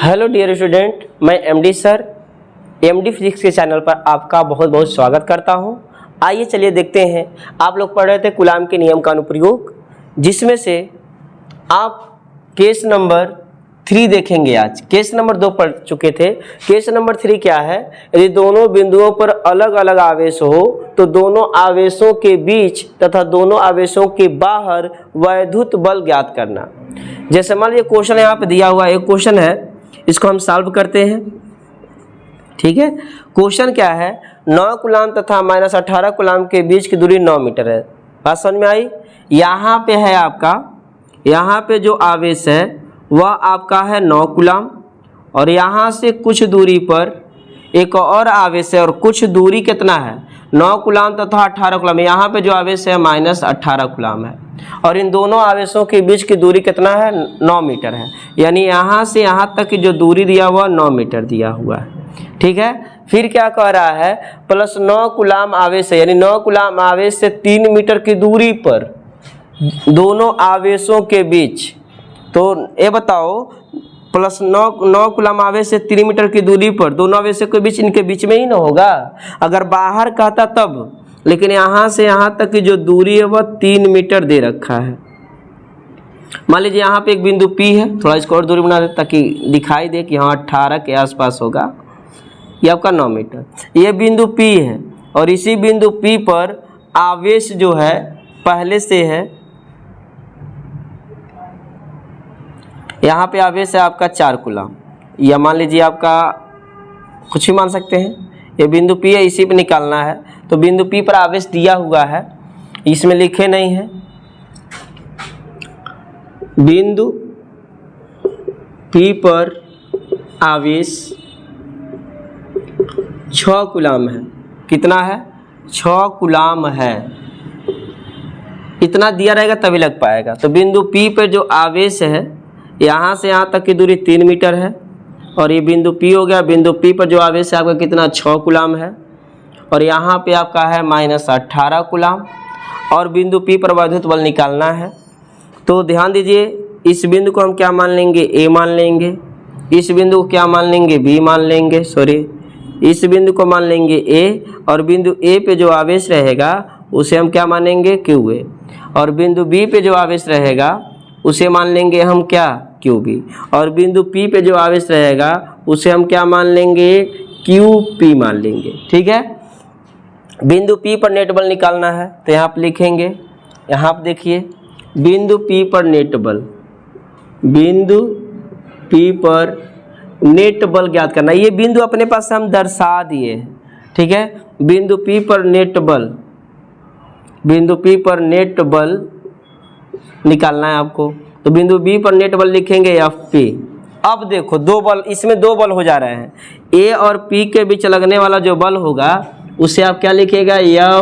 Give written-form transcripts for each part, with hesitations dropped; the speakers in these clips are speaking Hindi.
हेलो डियर स्टूडेंट, मैं एमडी सर एमडी फिजिक्स के चैनल पर आपका बहुत बहुत स्वागत करता हूं। आइए चलिए देखते हैं। आप लोग पढ़ रहे थे कूलाम के नियम का अनुप्रयोग, जिसमें से आप केस नंबर 3 देखेंगे। आज केस नंबर 2 पढ़ चुके थे। केस नंबर 3 क्या है? यदि दोनों बिंदुओं पर अलग अलग आवेश हो तो दोनों आवेशों के बीच तथा दोनों आवेशों के बाहर वैद्युत बल ज्ञात करना। जैसे मान लीजिए क्वेश्चन यहाँ पे दिया हुआ एक क्वेश्चन है, इसको हम सॉल्व करते हैं। ठीक है, क्वेश्चन क्या है? 9 कूलाम तथा -18 कूलाम के बीच की दूरी 9 मीटर है। बात समझ में आई? यहाँ पे है आपका, यहाँ पे जो आवेश है वह आपका है 9 कूलाम, और यहाँ से कुछ दूरी पर एक और आवेश है, और कुछ दूरी कितना है? 9 कूलाम तथा 18 कूलाम। यहाँ पे जो आवेश है -18 कूलाम है, और इन दोनों आवेशों के बीच की दूरी कितना है? 9 मीटर है। यानी यहाँ से यहाँ तक की जो दूरी दिया हुआ 9 मीटर दिया हुआ है। ठीक है, फिर क्या कह रहा है? प्लस 9 कूलाम आवेश है, यानी 9 कूलाम आवेश से 3 मीटर की दूरी पर दोनों आवेशों के बीच। तो ये बताओ, प्लस 9 कूलाम आवेश से 3 मीटर की दूरी पर दोनों आवेशों के बीच, इनके बीच में ही ना होगा। अगर बाहर कहता तब, लेकिन यहाँ से यहाँ तक की जो दूरी है वह 3 मीटर दे रखा है। मान लीजिए यहाँ पे एक बिंदु P है, थोड़ा इसको और दूरी बना दे ताकि दिखाई दे कि हाँ 18 के आसपास होगा। ये आपका 9 मीटर। ये बिंदु P है, और इसी बिंदु P पर आवेश जो है पहले से है, यहाँ पे आवेश है आपका 4 कूलाम, या मान लीजिए आपका कुछ भी मान सकते हैं। ये बिंदु P है, इसी पे निकालना है। तो बिंदु P पर आवेश दिया हुआ है, इसमें लिखे नहीं है। बिंदु P पर आवेश 6 कूलाम है। कितना है? 6 कूलाम है। इतना दिया रहेगा तभी लग पाएगा। तो बिंदु P पर जो आवेश है, यहाँ से यहाँ तक की दूरी 3 मीटर है, और ये बिंदु P हो गया। बिंदु P पर जो आवेश है आपका कितना? 6 कूलाम है, और यहाँ पे आपका है -18 कूलाम, और बिंदु P पर वैद्युत बल निकालना है। तो ध्यान दीजिए, इस बिंदु को हम क्या मान लेंगे? A मान लेंगे। इस बिंदु को क्या मान लेंगे? B मान लेंगे। इस बिंदु को मान लेंगे A, और बिंदु A पे जो आवेश रहेगा उसे हम क्या मानेंगे? QA, और बिंदु B पे जो आवेश रहेगा उसे मान लेंगे हम क्या? QB, और बिंदु P पे जो आवेश रहेगा उसे हम क्या मान लेंगे? QP मान लेंगे। ठीक है, बिंदु P पर नेट बल निकालना है। तो यहाँ पे लिखेंगे, यहाँ पे देखिए, बिंदु P पर नेट बल, बिंदु P पर नेट बल ज्ञात करना। ये बिंदु अपने पास हम दर्शा दिए हैं। ठीक है, बिंदु P पर नेट बल, बिंदु P पर नेट बल निकालना है आपको। तो बिंदु B पर नेट बल लिखेंगे FP। अब देखो, 2 बल, इसमें 2 बल हो जा रहे हैं। A और P के बीच लगने वाला जो बल होगा उसे आप क्या लिखेगा?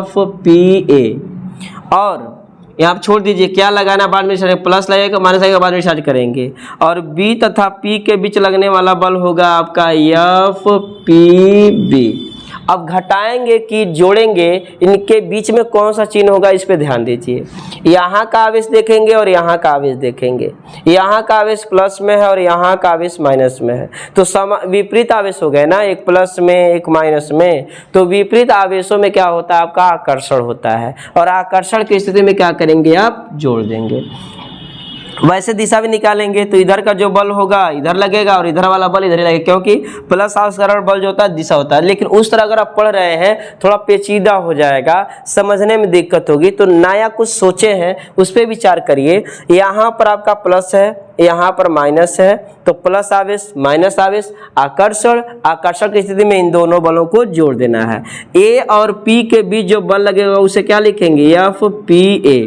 FPA। और यहाँ छोड़ दीजिए, क्या लगाना बाद में प्लस लगेगा, माइनस लगेगा, बाद में चार्ज करेंगे। और B तथा P के बीच लगने वाला बल होगा आपका FPB। अब घटाएंगे कि जोड़ेंगे, इनके बीच में कौन सा चिन्ह होगा इस पे ध्यान दीजिए। यहाँ का आवेश देखेंगे और यहाँ का आवेश देखेंगे। यहाँ का आवेश प्लस में है और यहाँ का आवेश माइनस में है, तो विपरीत आवेश हो गए ना, एक प्लस में एक माइनस में। तो विपरीत आवेशों में क्या होता है? आपका आकर्षण होता है, और आकर्षण की स्थिति में क्या करेंगे? आप जोड़ देंगे। वैसे दिशा भी निकालेंगे तो इधर का जो बल होगा इधर लगेगा, और इधर वाला बल इधर ही लगेगा, क्योंकि प्लस आकर्षण बल जो होता है दिशा होता है। लेकिन उस तरह अगर आप पढ़ रहे हैं थोड़ा पेचीदा हो जाएगा, समझने में दिक्कत होगी। तो नया कुछ सोचे हैं उस पर विचार करिए। यहाँ पर आपका प्लस है, यहाँ पर माइनस है, तो प्लस आवेश माइनस आवेश, आकर्षण, आकर्षण की स्थिति में इन दोनों बलों को जोड़ देना है। A और P के बीच जो बल लगेगा उसे क्या लिखेंगे? FPA।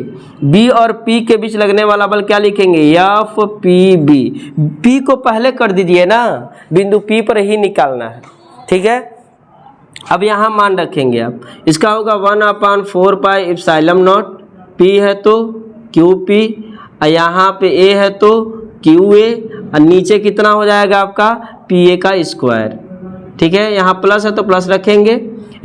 B और P के बीच लगने वाला बल क्या लिखेंगे? FPB। P को पहले कर दीजिए ना, बिंदु P पर ही निकालना है। ठीक है, अब यहाँ मान रखेंगे आप, इसका होगा 1/4 पाई एप्सिलॉन नॉट। P है तो QP, यहाँ पे A है तो QA, और नीचे कितना हो जाएगा आपका? PA का स्क्वायर। ठीक है, यहाँ प्लस है तो प्लस रखेंगे,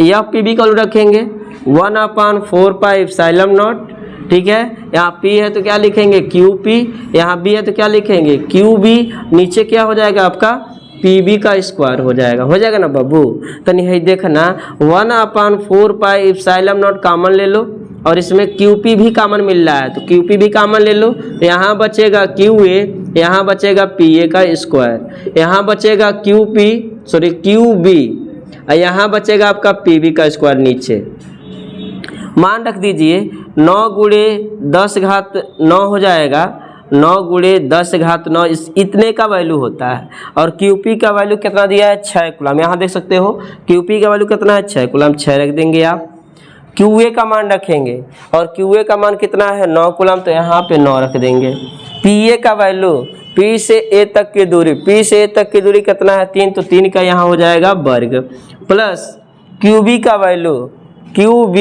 FPB का रखेंगे 1/4 पाई एप्सिलॉन नॉट। ठीक है, यहाँ P है तो क्या लिखेंगे QP, यहाँ B है तो क्या लिखेंगे QB, नीचे क्या हो जाएगा आपका पी का स्क्वायर हो जाएगा ना बाबू। तो नहीं देखना 1/4 पाई एप्सिलॉन नॉट कॉमन ले लो और इसमें QP भी कॉमन मिल रहा है तो QP भी कॉमन ले लो। यहाँ बचेगा QA, यहाँ बचेगा PA का स्क्वायर, यहाँ बचेगा QB और यहाँ बचेगा आपका PB का स्क्वायर नीचे। मान रख दीजिए 9 गुणे 10 घात 9 हो जाएगा, 9 गुणे 10 घात 9 इतने का वैल्यू होता है। और QP का वैल्यू कितना दिया है 6 कूलम। यहाँ देख सकते हो QP का वैल्यू कितना है 6 कूलम, 6 रख देंगे आप। QA का मान रखेंगे और QA का मान कितना है 9 कूलम, तो यहाँ पे 9 रख देंगे। PA का वैल्यू P से A तक की दूरी, P से A तक की दूरी कितना है 3, तो 3 का यहाँ हो जाएगा वर्ग, प्लस QB का वैल्यू QB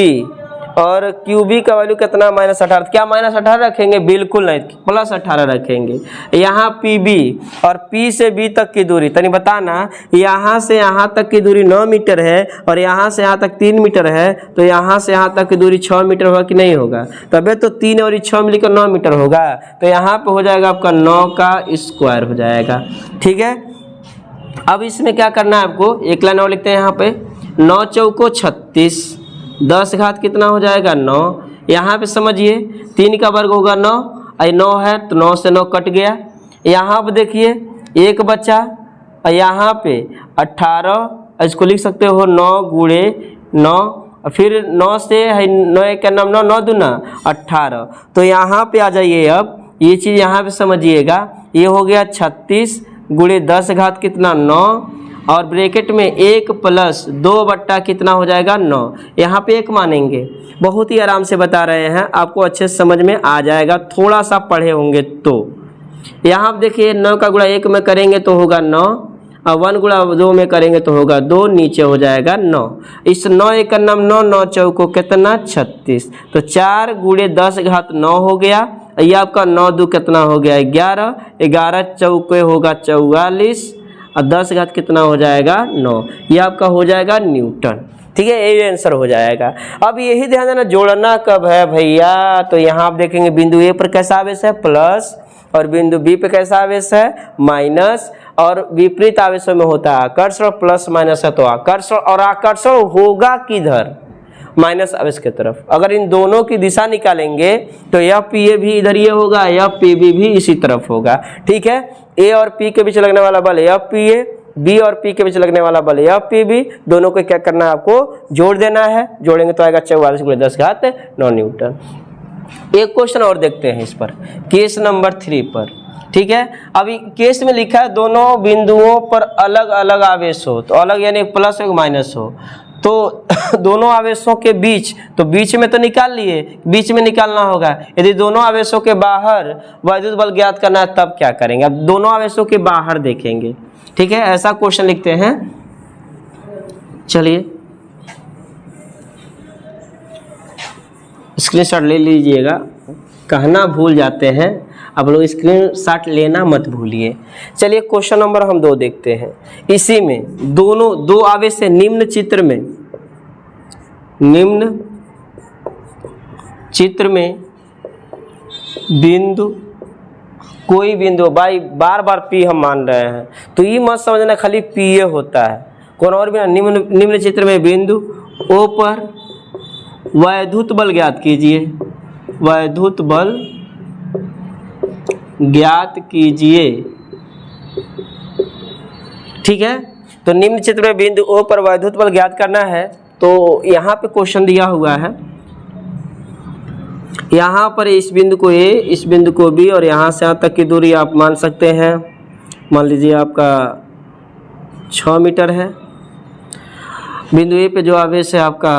और QB का वैल्यू कितना -18। क्या -18 रखेंगे? बिल्कुल नहीं, +18 रखेंगे। यहाँ PB और P से B तक की दूरी तनी बताना, यहाँ से यहाँ तक की दूरी 9 मीटर है और यहाँ से यहाँ तक 3 मीटर है, तो यहाँ से यहाँ तक की दूरी 6 मीटर होगा कि नहीं होगा? तबे तो 3 और 6 मिलकर 9 मीटर होगा। तो यहाँ पे हो जाएगा आपका 9 का स्क्वायर हो जाएगा। ठीक है, अब इसमें क्या करना है आपको, एक लाइन और लिखते हैं यहाँ पे। 9 चौको 36, 10 घात कितना हो जाएगा 9। यहाँ पे समझिए 3 का वर्ग होगा 9, और 9 है तो 9 से 9 कट गया। यहाँ पे देखिए 1 बचा और यहाँ पे 18, इसको लिख सकते हो 9 गुणे 9, और फिर 9 से 9 का नाम 9, 9 दूना 18। तो यहाँ पे आ जाइए, अब ये चीज़ यहाँ पे समझिएगा, ये हो गया 36 गुणे 10 घात कितना 9 और ब्रैकेट में 1 + 2 बट्टा कितना हो जाएगा 9। यहाँ पे 1 मानेंगे, बहुत ही आराम से बता रहे हैं, आपको अच्छे से समझ में आ जाएगा, थोड़ा सा पढ़े होंगे तो। यहाँ देखिए 9 का गुणा 1 में करेंगे तो होगा 9 और 1 गुणा 2 में करेंगे तो होगा 2, नीचे हो जाएगा 9। इस 9 एक का नाम 9, 9 चौको कितना 36, तो 4 गुणे 10 घात 9 हो गया। ये आपका 9 दू कितना हो गया 11, 11 चौके होगा 44 और 10 घात कितना हो जाएगा 9। ये आपका हो जाएगा न्यूटन। ठीक है, यही आंसर हो जाएगा। अब यही ध्यान देना, जोड़ना कब है भैया, तो यहाँ आप देखेंगे बिंदु ए पर कैसा आवेश है प्लस और बिंदु बी पे कैसा आवेश है माइनस, और विपरीत आवेशों में होता है आकर्षण, प्लस माइनस है तो आकर्षण, और आकर्षण होगा किधर माइनस आवेश की तरफ। अगर इन दोनों की दिशा निकालेंगे तो यह PA भी इधर ये होगा, यह PB भी इसी तरफ होगा। ठीक है, A और P के बीच लगने वाला बल यह PA, B और P के बीच लगने वाला बल यह PB, दोनों को क्या करना है आपको जोड़ देना है। जोड़ेंगे तो आएगा 44 गुणे 10 घात 9 न्यूटन। एक क्वेश्चन और देखते हैं इस पर, केस नंबर 3 पर। ठीक है, अभी केस में लिखा है दोनों बिंदुओं पर अलग अलग आवेश हो, तो अलग यानी प्लस और माइनस हो, तो दोनों आवेशों के बीच, तो बीच में तो निकाल लिए, बीच में निकालना होगा। यदि दोनों आवेशों के बाहर वैद्युत बल ज्ञात करना है तब क्या करेंगे? अब दोनों आवेशों के बाहर देखेंगे। ठीक है, ऐसा क्वेश्चन लिखते हैं। चलिए स्क्रीनशॉट ले लीजिएगा, कहना भूल जाते हैं, अब लोग स्क्रीनशॉट लेना मत भूलिए। चलिए क्वेश्चन नंबर हम 2 देखते हैं। इसी में दोनों 2 आवेश से निम्न चित्र में बिंदु, कोई बिंदु भाई बार बार P हम मान रहे हैं, तो ये मत समझना खाली PA होता है, कौन और भी। निम्न चित्र में बिंदु O पर वैद्युत बल ज्ञात कीजिए, वैद्युत बल ज्ञात कीजिए। ठीक है, तो निम्न चित्र में बिंदु O पर वैद्युत बल ज्ञात करना है। तो यहाँ पे क्वेश्चन दिया हुआ है, यहाँ पर इस बिंदु को A, इस बिंदु को B और यहाँ से यहाँ तक की दूरी आप मान सकते हैं, मान लीजिए आपका 6 मीटर है। बिंदु A पे जो आवेश है आपका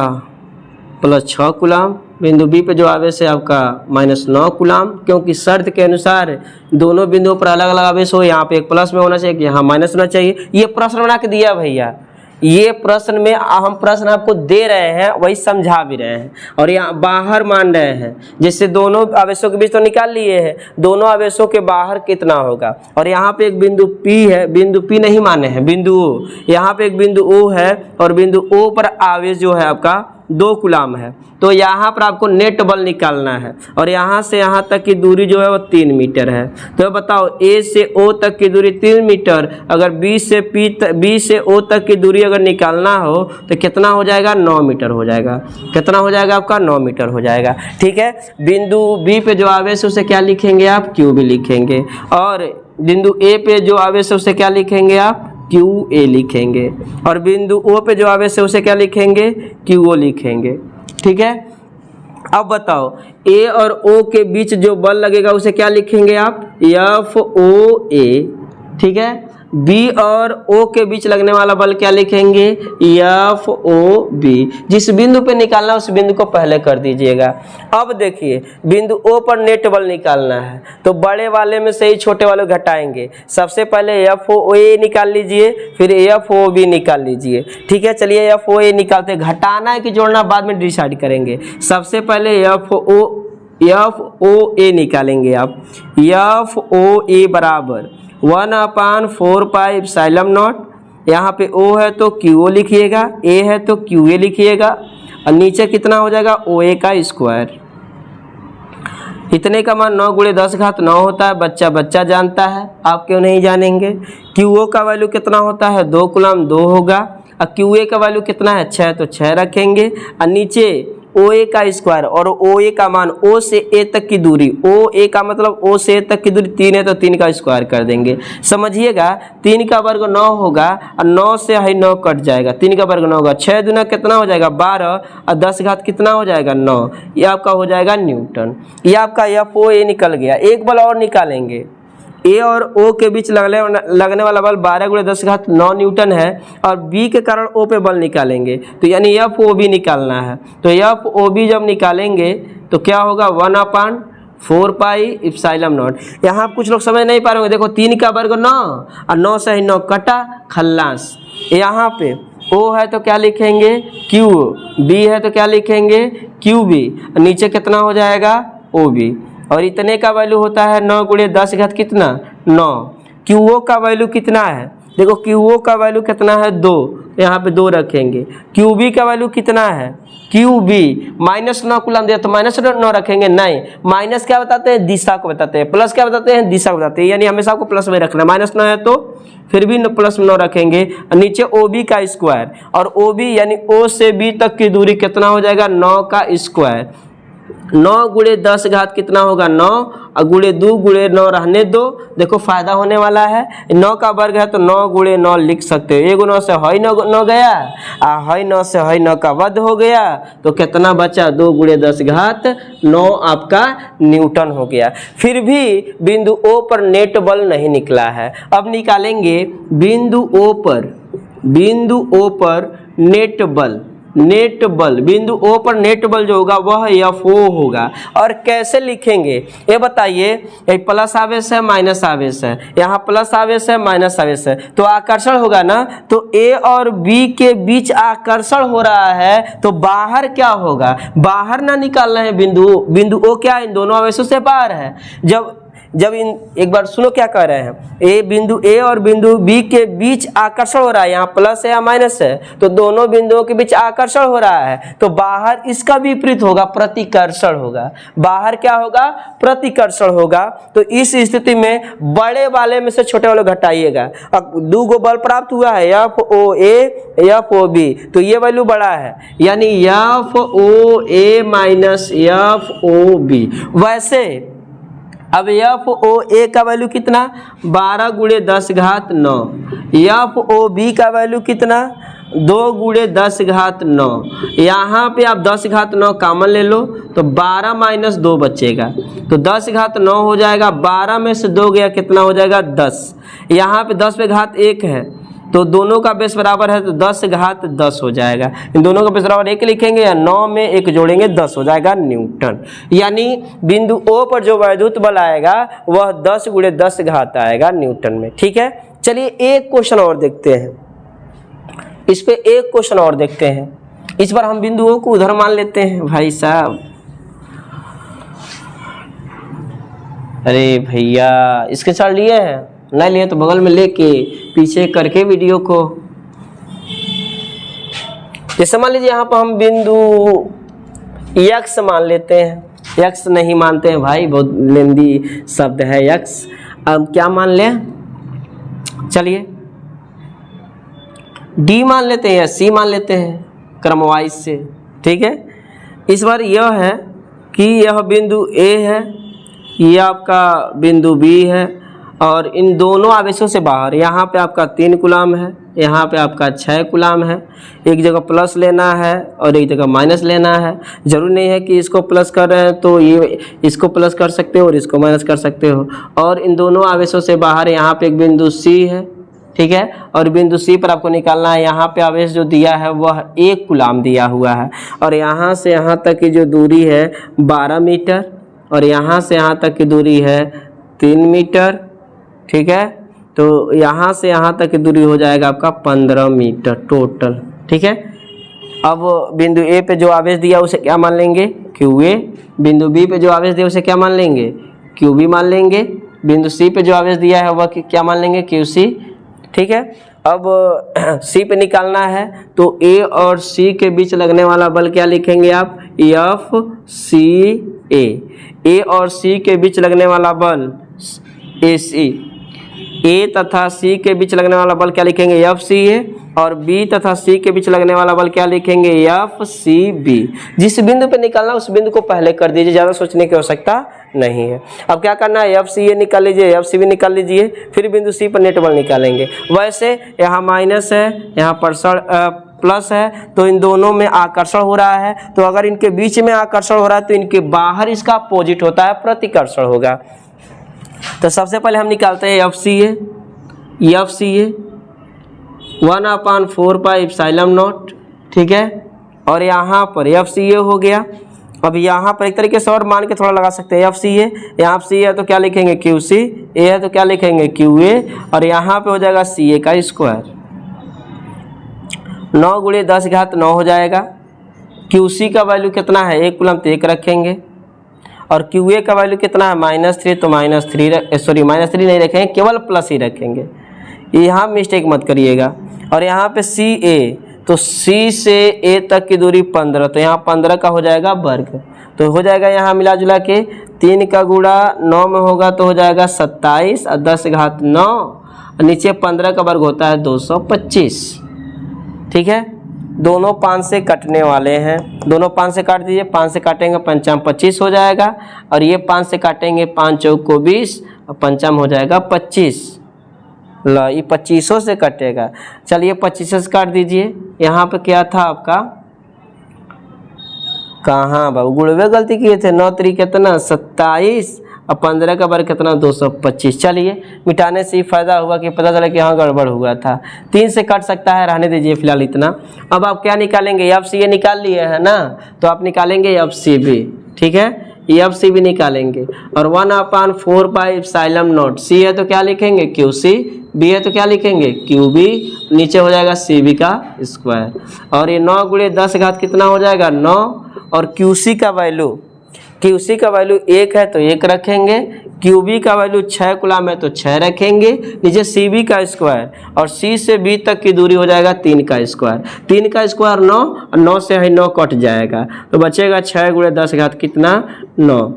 +6 कूलम, बिंदु बी पे जो आवेश है आपका -9 कूलम, क्योंकि शर्त के अनुसार दोनों बिंदुओं पर अलग अलग आवेश हो, यहाँ पे एक प्लस में होना चाहिए, यहाँ माइनस होना चाहिए। ये प्रश्न बना के दिया भैया, ये प्रश्न में हम प्रश्न आपको दे रहे हैं, वही समझा भी रहे हैं, और यहाँ बाहर मान रहे हैं। जैसे दोनों आवेशों के बीच तो निकाल लिए हैं, दोनों आवेशों के बाहर कितना होगा। और यहाँ पे एक बिंदु P है, बिंदु P नहीं माने हैं, बिंदु O, यहाँ पे एक बिंदु O है और बिंदु O पर आवेश जो है आपका 2 कूलाम है। तो यहाँ पर आपको नेट बल निकालना है और यहाँ से यहाँ तक की दूरी जो है वो 3 मीटर है। तो बताओ ए से ओ तक की दूरी 3 मीटर, अगर बी से ओ तक की दूरी अगर निकालना हो तो कितना हो जाएगा, 9 मीटर हो जाएगा। कितना हो जाएगा आपका, 9 मीटर हो जाएगा। ठीक है, बिंदु बी पे जो आवेश है उसे क्या लिखेंगे आप, क्यू बी लिखेंगे, और बिंदु ए पे जो आवेश है उसे क्या लिखेंगे आप, क्यू ए लिखेंगे, और बिंदु ओ पे जो आवेश है उसे क्या लिखेंगे, क्यू ओ लिखेंगे। ठीक है, अब बताओ ए और ओ के बीच जो बल लगेगा उसे क्या लिखेंगे आप, एफ ओ ए। ठीक है, बी और ओ के बीच लगने वाला बल क्या लिखेंगे, एफ ओ बी। जिस बिंदु पे निकालना है उस बिंदु को पहले कर दीजिएगा। अब देखिए बिंदु ओ पर नेट बल निकालना है तो बड़े वाले में से ही छोटे वाले घटाएंगे। सबसे पहले एफ ओ ए निकाल लीजिए, फिर एफ ओ बी निकाल लीजिए। ठीक है, चलिए एफ ओ ए निकालते, घटाना है कि जोड़ना बाद में डिसाइड करेंगे। सबसे पहले एफ ओ ए निकालेंगे आप। एफ ओ ए बराबर 1/4 पाई एप्सिलॉन नॉट, यहाँ पे O है तो QO लिखिएगा, A है तो QA लिखिएगा, और नीचे कितना हो जाएगा, OA का स्क्वायर। इतने का मान 9 × 10⁻9 होता है, बच्चा जानता है, आप क्यों नहीं जानेंगे। QO का वैल्यू कितना होता है, 2 कूलम 2 होगा, और QA का वैल्यू कितना है, 6, तो 6 रखेंगे, और नीचे OA का स्क्वायर, और OA का मान O से A तक की दूरी, OA का मतलब O से A तक की दूरी 3 है तो 3 का स्क्वायर कर देंगे। समझिएगा 3 का वर्ग 9 होगा, और 9 से 9 कट जाएगा, 3 का वर्ग 9 होगा, 6 दूना कितना हो जाएगा, 12, और 10 घात कितना हो जाएगा, 9। ये आपका हो जाएगा न्यूटन। ये आपका FOA निकल गया। एक बल और निकालेंगे, ए और ओ के बीच लगने वाला बल 12 × 10⁻9 न्यूटन है, और बी के कारण ओ पे बल निकालेंगे, तो यानी एफ ओ बी निकालना है। तो एफ ओ बी जब निकालेंगे तो क्या होगा, 1/4 पाई एप्सिलॉन नॉट। यहाँ कुछ लोग समझ नहीं पा रहे होंगे, देखो 3 का वर्ग 9, और 9 से 9 कटा, खल्लास। यहाँ पे ओ है तो क्या लिखेंगे, क्यू, बी है तो क्या लिखेंगे, क्यू बी, नीचे कितना हो जाएगा, ओ बी, और इतने का वैल्यू होता है 9 × 10⁻, कितना, 9। QO का वैल्यू कितना है, देखो QO का वैल्यू कितना है, 2, यहाँ पे 2 रखेंगे। QB का वैल्यू कितना है, QB -9 कूलम दिया तो -9 रखेंगे, नहीं, माइनस क्या बताते हैं, दिशा को बताते हैं, प्लस क्या बताते हैं, दिशा को बताते हैं, यानी हमेशा आपको प्लस में रखना है। -9 है तो फिर भी प्लस 9 रखेंगे, नीचे OB का स्क्वायर, और OB यानी O से B तक की दूरी कितना हो जाएगा, 9 का स्क्वायर। 9 × 10⁻, कितना होगा, 9, और × 2 × 9 रहने दो, देखो फायदा होने वाला है। 9 का वर्ग है तो 9 × 9 लिख सकते हो, 1 9 से 9 गया, और 9 से 9 का वध हो गया, तो कितना बचा, 2 × 10⁻9 आपका न्यूटन हो गया। फिर भी बिंदु O पर नेट बल नहीं निकला है। अब निकालेंगे बिंदु O पर नेट बल। बिंदु O पर नेट बल जो होगा वह FO होगा। और कैसे लिखेंगे ये बताइए, प्लस आवेश है माइनस आवेश है, यहाँ प्लस आवेश है माइनस आवेश है, तो आकर्षण होगा ना, तो A और B के बीच आकर्षण हो रहा है, तो बाहर क्या होगा, बाहर ना निकालना है बिंदु O क्या है, इन दोनों आवेशों से बाहर है। जब इन एक बार सुनो क्या कह रहे हैं, बिंदु A और बिंदु B के बीच आकर्षण हो रहा है, यहाँ प्लस है या माइनस है, तो दोनों बिंदुओं के बीच आकर्षण हो रहा है, तो बाहर इसका विपरीत होगा, प्रतिकर्षण होगा। बाहर क्या होगा, प्रतिकर्षण होगा। तो इस स्थिति में बड़े वाले में से छोटे वाले घटाइएगा। अब 2 गो बल प्राप्त हुआ है, FOA FOB, तो ये वैल्यू बड़ा है, यानी FOA - FOB। वैसे अब FOA का वैल्यू कितना, 12 × 10⁻9, FOB का वैल्यू कितना, 2 × 10⁻9। यहाँ पे आप 10⁻9 कॉमन ले लो तो 12 - 2 बचेगा, तो 10⁻9 हो जाएगा, 12 में से 2 गया कितना हो जाएगा, 10। यहाँ पे 10 पे घात 1 है, तो दोनों का बेस बराबर है, तो 10⁻10 हो जाएगा। इन दोनों का बेस बराबर 1 लिखेंगे, या 9 में 1 जोड़ेंगे, 10 हो जाएगा न्यूटन। यानी बिंदु O पर जो वैद्युत बल आएगा वह 10 × 10⁻, आएगा न्यूटन में। ठीक है, चलिए एक क्वेश्चन और देखते हैं, इस पे एक क्वेश्चन और देखते हैं। इस बार हम बिंदु O को उधर मान लेते हैं भाई साहब। अरे भैया इसके साथ लिए हैं, नहीं लिए तो बगल में लेके पीछे करके वीडियो को। जैसे मान लीजिए यहाँ पर हम बिंदु x मान लेते हैं, x नहीं मानते हैं भाई, बहुत लेंदी शब्द है x। अब क्या मान लें, चलिए d मान लेते हैं या c मान लेते हैं क्रमवाइज से, ठीक है। इस बार यह है कि यह बिंदु a है, यह आपका बिंदु b है, और इन दोनों आवेशों से बाहर यहाँ पे आपका 3 कूलम है, यहाँ पे आपका 6 कूलम है। एक जगह प्लस लेना है और एक जगह माइनस लेना है। जरूरी नहीं है कि इसको प्लस कर रहे हैं तो ये इसको प्लस कर सकते हो और इसको माइनस कर सकते हो। और इन दोनों आवेशों से बाहर यहाँ पे एक बिंदु C है, ठीक है। और बिंदु C पर आपको निकालना है, यहाँ पे आवेश जो दिया है वह 1 कूलम दिया हुआ है, और यहाँ से यहाँ तक की जो दूरी है 12 मीटर, और यहाँ से यहाँ तक की दूरी है 3 मीटर, ठीक है। तो यहाँ से यहाँ तक की दूरी हो जाएगा आपका 15 मीटर टोटल, ठीक है। अब बिंदु A पे जो आवेश दिया उसे क्या मान लेंगे, QA। बिंदु B पे जो आवेश दिया उसे क्या मान लेंगे, QB मान लेंगे। बिंदु C पे जो आवेश दिया है वह क्या मान लेंगे, QC, ठीक है। अब C पे निकालना है तो A और C के बीच लगने वाला बल क्या लिखेंगे आप, FCA। A और C के बीच लगने वाला बल AC। A तथा C के बीच लगने वाला बल क्या लिखेंगे, FCA, और B तथा C के बीच लगने वाला बल क्या लिखेंगे, FCB। जिस बिंदु पे निकालना उस बिंदु को पहले कर दीजिए, ज़्यादा सोचने की आवश्यकता नहीं है। अब क्या करना है, FCA निकाल लीजिए, FCB निकाल लीजिए, फिर बिंदु C पर नेट बल निकालेंगे। वैसे यहाँ माइनस है, यहाँ प्लस है, तो इन दोनों में आकर्षण हो रहा है। तो अगर इनके बीच में आकर्षण हो रहा है तो इनके बाहर इसका अपोजिट होता है, प्रतिकर्षण होगा। तो सबसे पहले हम निकालते हैं FCA 1/4 पाई एप्सिलॉन नॉट, ठीक है। और यहाँ पर FCA हो गया। अब यहाँ पर एक तरीके से और मान के थोड़ा लगा सकते हैं, FCA, यहाँ C है तो क्या लिखेंगे, QC, A है तो क्या लिखेंगे, QA, और यहाँ पे हो जाएगा CA का स्क्वायर। 9 × 10⁻9 हो जाएगा। QC का वैल्यू कितना है, 1 कूलम, तो 1 रखेंगे। और QA का वैल्यू कितना है, -3, तो -3 नहीं रखेंगे, केवल प्लस ही रखेंगे। यहाँ मिस्टेक मत करिएगा। और यहाँ पे CA, तो C से A तक की दूरी 15, तो यहाँ 15 का हो जाएगा वर्ग, तो हो जाएगा यहाँ मिला जुला के 3 का गुणा 9 में होगा तो हो जाएगा 27 और 10⁻9, और नीचे 15 का वर्ग होता है 225, ठीक है। दोनों 5 से कटने वाले हैं, दोनों 5 से काट दीजिए, 5 से काटेंगे 5 × 25 हो जाएगा, और ये 5 से काटेंगे 5 × 20, और 5 हो जाएगा 25। ला, ये 25 से कटेगा। चलिए 25 से काट दीजिए। यहाँ पे क्या था आपका, कहाँ बाबू गुणवे गलती किए थे, 9 3 कितना 27, और 15 का वर्ग कितना 225। चलिए मिटाने से ही फायदा हुआ कि पता चला कि यहाँ गड़बड़ हुआ था। 3 से कट सकता है, रहने दीजिए फिलहाल इतना। अब आप क्या निकालेंगे, FCA निकाल लिए है ना, तो आप निकालेंगे FCB, ठीक है। FCB निकालेंगे, और 1/4 पाई एप्सिलॉन नॉट। C है तो क्या लिखेंगे, QC, B है तो क्या लिखेंगे, QB, नीचे हो जाएगा CB का स्क्वायर। और ये 9 × 10 कितना हो जाएगा, 9, और QC का वैल्यू 1 है तो 1 रखेंगे, QB का वैल्यू 6 कूलम है तो 6 रखेंगे, नीचे CB का स्क्वायर, और C से B तक की दूरी हो जाएगा 3 का स्क्वायर। 3 का स्क्वायर 9, और 9 से 9 कट जाएगा तो बचेगा 6 × 10 कितना, 9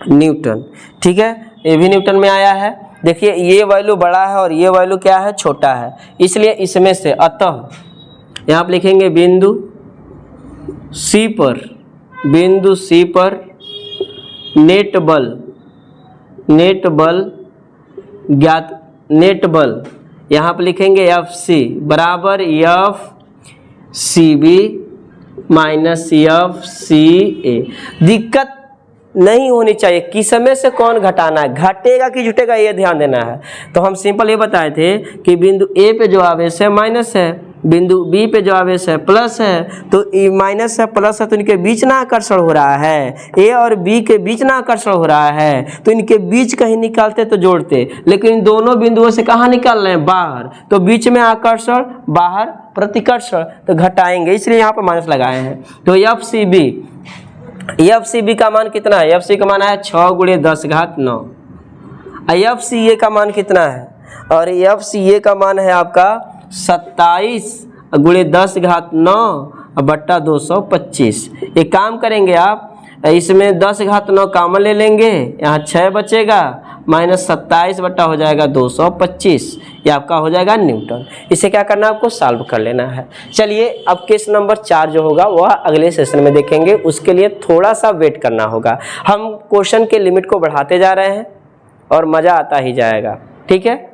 न्यूटन, ठीक है। ये भी न्यूटन में आया है। देखिए ये वैल्यू बड़ा है और ये वैल्यू क्या है, छोटा है, इसलिए इसमें से अतः यहाँ आप लिखेंगे बिंदु C पर नेट बल यहाँ पर लिखेंगे FC बराबर FCB माइनस FCA। दिक्कत नहीं होनी चाहिए, किस समय से कौन घटाना है, घटेगा कि जुटेगा ये ध्यान देना है। तो हम सिंपल ये बताए थे कि बिंदु A पे जो आवेश है माइनस है, बिंदु B पे जो आवेश है प्लस है, तो माइनस है प्लस है तो इनके बीच ना आकर्षण हो रहा है, A और B के बीच ना आकर्षण हो रहा है, तो इनके बीच कहीं निकालते तो जोड़ते, लेकिन इन दोनों बिंदुओं से कहाँ निकाल रहे हैं, बाहर, तो बीच में आकर्षण, बाहर प्रतिकर्षण, तो घटाएंगे, इसलिए यहाँ पर माइनस लगाए हैं। तो FCB का मान कितना है, FC का मान है 6 × 10⁻9, FCA का मान कितना है, और FCA का मान है आपका 27 गुणे 10 घात 9 बट्टा 225। एक काम करेंगे आप, इसमें 10 घात 9 कॉमन ले लेंगे, यहाँ 6 बचेगा, माइनस 27 बट्टा हो जाएगा 225, ये आपका हो जाएगा न्यूटन। इसे क्या करना है आपको सॉल्व कर लेना है। चलिए अब केस नंबर 4 जो होगा वह अगले सेशन में देखेंगे, उसके लिए थोड़ा सा वेट करना होगा। हम क्वेश्चन के लिमिट को बढ़ाते जा रहे हैं और मज़ा आता ही जाएगा, ठीक है।